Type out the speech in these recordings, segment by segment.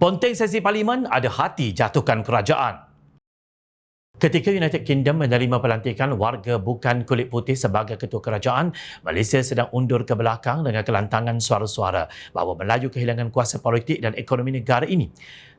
Ponteng sesi parlimen ada hati jatuhkan kerajaan. Ketika United Kingdom menerima pelantikan warga bukan kulit putih sebagai ketua kerajaan, Malaysia sedang undur ke belakang dengan kelantangan suara-suara bahawa Melayu kehilangan kuasa politik dan ekonomi negara ini,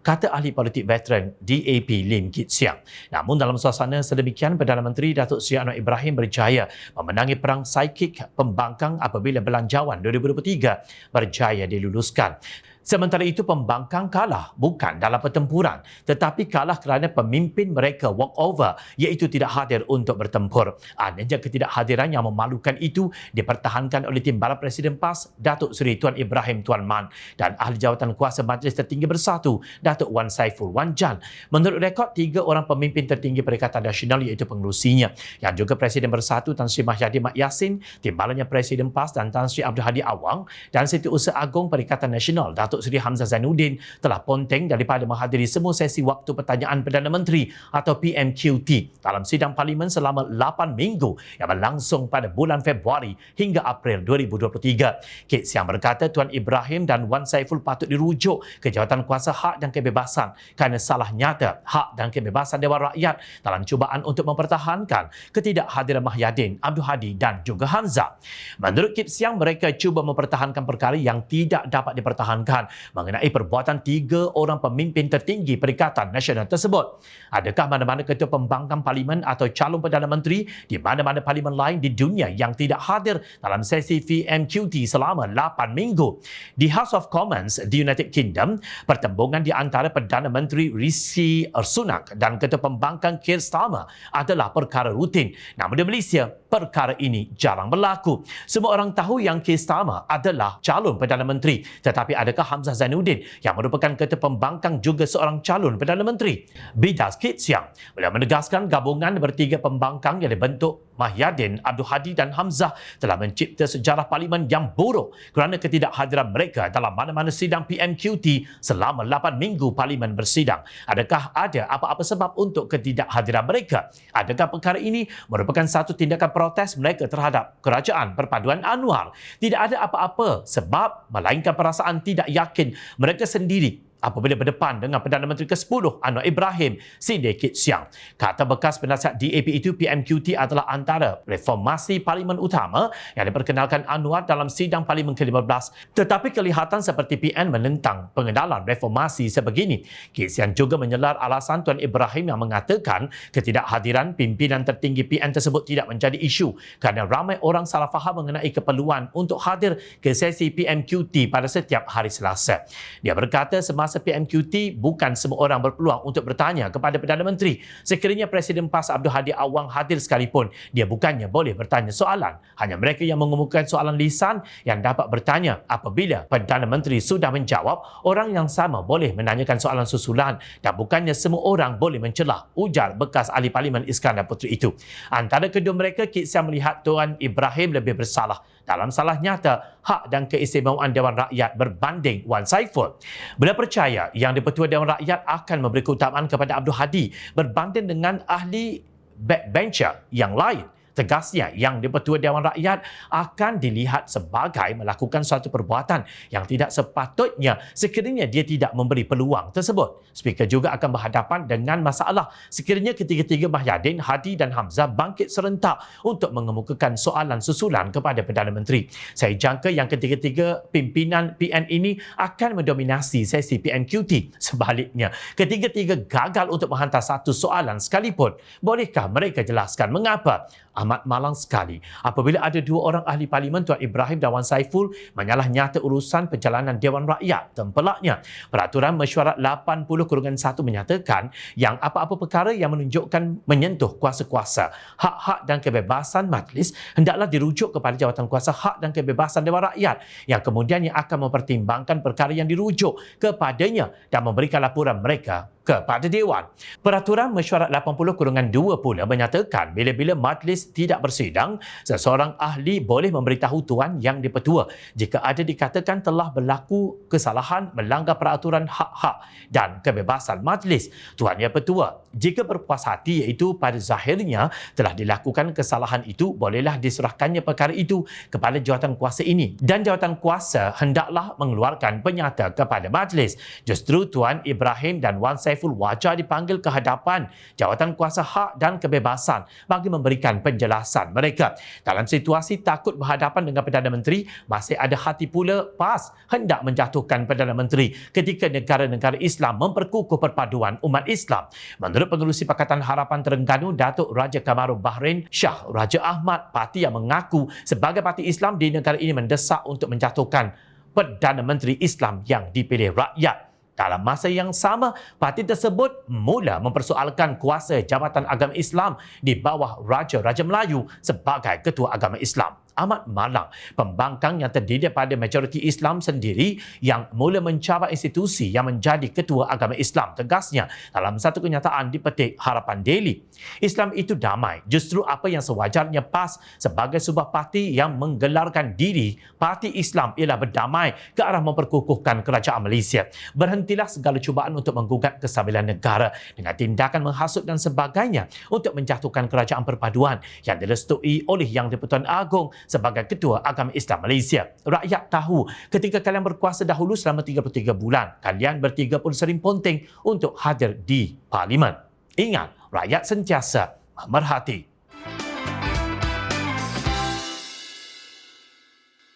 kata ahli politik veteran DAP Lim Kit Siang. Namun dalam suasana sedemikian, Perdana Menteri Datuk Seri Anwar Ibrahim berjaya memenangi perang psikik pembangkang apabila Belanjawan 2023 berjaya diluluskan. Sementara itu, pembangkang kalah bukan dalam pertempuran tetapi kalah kerana pemimpin mereka walk over, iaitu tidak hadir untuk bertempur. Anehnya, ketidakhadiran yang memalukan itu dipertahankan oleh Timbalan Presiden PAS Datuk Seri Tuan Ibrahim Tuan Man dan Ahli Jawatan Kuasa Majlis Tertinggi Bersatu Datuk Wan Saiful Wan Jan. Menurut rekod, 3 orang pemimpin tertinggi Perikatan Nasional iaitu pengerusinya yang juga Presiden Bersatu Tan Sri Mahyadin Mat Yassin, Timbalannya Presiden PAS dan Tan Sri Abdul Hadi Awang dan Setiausaha Agong Perikatan Nasional Datuk Seri Hamzah Zainuddin telah ponteng daripada menghadiri semua sesi waktu pertanyaan Perdana Menteri atau PMQT dalam sidang parlimen selama 8 minggu yang berlangsung pada bulan Februari hingga April 2023. Kit Siang berkata Tuan Ibrahim dan Wan Saiful patut dirujuk ke Jawatan Kuasa Hak dan Kebebasan kerana salah nyata hak dan kebebasan Dewan Rakyat dalam cubaan untuk mempertahankan ketidakhadiran Mahyadin, Abdul Hadi dan juga Hamzah. Menurut Kit Siang, mereka cuba mempertahankan perkara yang tidak dapat dipertahankan mengenai perbuatan 3 orang pemimpin tertinggi Perikatan Nasional tersebut. Adakah mana-mana ketua pembangkang parlimen atau calon Perdana Menteri di mana-mana parlimen lain di dunia yang tidak hadir dalam sesi PMQT selama 8 minggu? Di House of Commons di United Kingdom, pertembungan di antara Perdana Menteri Rishi Sunak dan ketua pembangkang Keir Starmer adalah perkara rutin. Namun di Malaysia, perkara ini jarang berlaku. Semua orang tahu yang Keir Starmer adalah calon Perdana Menteri, tetapi adakah Hamzah Zainuddin yang merupakan ketua pembangkang juga seorang calon Perdana Menteri? Bidas Kit Siang, beliau menegaskan gabungan bertiga pembangkang yang dibentuk Mahyadin, Abdul Hadi dan Hamzah telah mencipta sejarah parlimen yang buruk kerana ketidakhadiran mereka dalam mana-mana sidang PMQT selama 8 minggu parlimen bersidang. Adakah ada apa-apa sebab untuk ketidakhadiran mereka? Adakah perkara ini merupakan satu tindakan protes mereka terhadap kerajaan perpaduan Anwar? Tidak ada apa-apa sebab melainkan perasaan tidak yakin mereka sendiri apabila berdepan dengan Perdana Menteri ke-10 Anwar Ibrahim, Sidney Kit Siang. Kata bekas penasihat DAP itu, PMQT adalah antara reformasi parlimen utama yang diperkenalkan Anwar dalam sidang parlimen ke-15. Tetapi kelihatan seperti PN menentang pengenalan reformasi sebegini. Kit Siang juga menyelar alasan Tuan Ibrahim yang mengatakan ketidakhadiran pimpinan tertinggi PN tersebut tidak menjadi isu kerana ramai orang salah faham mengenai keperluan untuk hadir ke sesi PMQT pada setiap hari Selasa. Dia berkata semasa PMQT, bukan semua orang berpeluang untuk bertanya kepada Perdana Menteri. Sekiranya Presiden PAS Abdul Hadi Awang hadir sekalipun, dia bukannya boleh bertanya soalan. Hanya mereka yang mengemukakan soalan lisan yang dapat bertanya. Apabila Perdana Menteri sudah menjawab, orang yang sama boleh menanyakan soalan susulan dan bukannya semua orang boleh mencelah, ujar bekas ahli parlimen Iskandar Puteri itu. Antara kedua mereka, Kit Siang melihat Tuan Ibrahim lebih bersalah dalam salah nyata hak dan keistimewaan Dewan Rakyat berbanding Wan Saiful. Beliau percaya yang di-Pertua Dewan Rakyat akan memberi keutamaan kepada Abdul Hadi berbanding dengan ahli backbencher yang lain. Tegasnya, yang di-Pertua Dewan Rakyat akan dilihat sebagai melakukan suatu perbuatan yang tidak sepatutnya sekiranya dia tidak memberi peluang tersebut. Speaker juga akan berhadapan dengan masalah sekiranya ketiga-tiga Mahyadin, Hadi dan Hamzah bangkit serentak untuk mengemukakan soalan susulan kepada Perdana Menteri. Saya jangka yang ketiga-tiga pimpinan PN ini akan mendominasi sesi PMQT. Sebaliknya, ketiga-tiga gagal untuk menghantar satu soalan sekalipun. Bolehkah mereka jelaskan mengapa? Amat malang sekali apabila ada 2 orang ahli parlimen, Tuan Ibrahim dan Wan Saiful, menyalah nyata urusan perjalanan Dewan Rakyat. Tempelaknya, Peraturan Mesyuarat 80/1 menyatakan yang apa-apa perkara yang menunjukkan menyentuh kuasa-kuasa, hak-hak dan kebebasan majlis hendaklah dirujuk kepada Jawatan Kuasa Hak dan Kebebasan Dewan Rakyat yang kemudiannya akan mempertimbangkan perkara yang dirujuk kepadanya dan memberikan laporan mereka kepada Dewan. Peraturan Mesyuarat 80/2 pula menyatakan bila-bila majlis tidak bersidang, seseorang ahli boleh memberitahu Tuan Yang di-Pertua jika ada dikatakan telah berlaku kesalahan melanggar peraturan hak-hak dan kebebasan majlis. Tuan Yang Pertua, jika berpuas hati iaitu pada zahirnya telah dilakukan kesalahan itu, bolehlah diserahkannya perkara itu kepada jawatan kuasa ini dan jawatan kuasa hendaklah mengeluarkan penyata kepada majlis. Justru Tuan Ibrahim dan Wan Saiful Wajah dipanggil ke hadapan jawatan kuasa hak dan kebebasan bagi memberikan penjelasan mereka. Dalam situasi takut berhadapan dengan Perdana Menteri, masih ada hati pula PAS hendak menjatuhkan Perdana Menteri ketika negara-negara Islam memperkukuh perpaduan umat Islam. Menurut Pengerusi Pakatan Harapan Terengganu, Datuk Raja Kamaru Bahrain Shah Raja Ahmad, parti yang mengaku sebagai parti Islam di negara ini mendesak untuk menjatuhkan Perdana Menteri Islam yang dipilih rakyat. Dalam masa yang sama, parti tersebut mula mempersoalkan kuasa Jabatan Agama Islam di bawah Raja-Raja Melayu sebagai Ketua Agama Islam. Ahmad Malang, pembangkang yang terdiri daripada majoriti Islam sendiri yang mula mencabar institusi yang menjadi Ketua Agama Islam, tegasnya dalam satu kenyataan dipetik Harapan Daily. Islam itu damai. Justru apa yang sewajarnya PAS sebagai sebuah parti yang menggelarkan diri parti Islam ialah berdamai ke arah memperkukuhkan kerajaan Malaysia. Berhentilah segala cubaan untuk menggugat kestabilan negara dengan tindakan menghasut dan sebagainya untuk menjatuhkan kerajaan perpaduan yang direstui oleh Yang di-Pertuan Agong sebagai Ketua Agama Islam Malaysia. Rakyat tahu ketika kalian berkuasa dahulu selama 33 bulan, kalian bertiga pun sering ponteng untuk hadir di Parlimen. Ingat, rakyat sentiasa memerhati.